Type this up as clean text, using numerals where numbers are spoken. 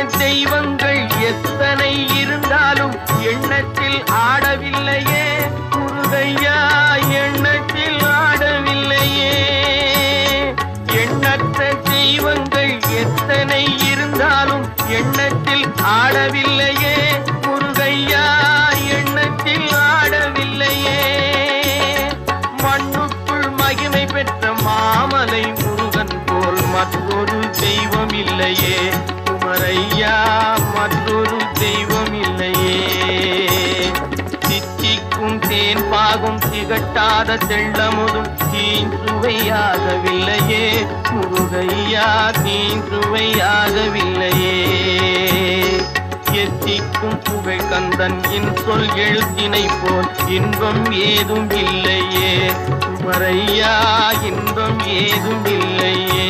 தெய்வங்கள் எத்தனை இருந்தாலும் எண்ணத்தில் ஆடவில்லையே முருகையா, எண்ணத்தில் ஆடவில்லையே. எண்ணற்ற தெய்வங்கள் எத்தனை இருந்தாலும் எண்ணத்தில் ஆடவில்லையே முருகையா, எண்ணத்தில் ஆடவில்லையே. மண்ணுக்குள் மகிமை பெற்ற மாமலை முருகன் போல் மற்றொரு தெய்வம் இல்லையே குமரையா, மற்றொரு தெய்வம் இல்லையே. தித்திக்கும் தேன் பாகும் திகட்டாத தெள்ளமுதும் தீஞ்சுவையாகவில்லையே முருகையா, தீஞ்சுவையாகவில்லையே. எத்திக்கும் புகை கந்தன் சொல் எழுத்தினை போல் இன்பம் ஏதும் இல்லையே குமரையா, இன்பம் ஏதும் இல்லையே.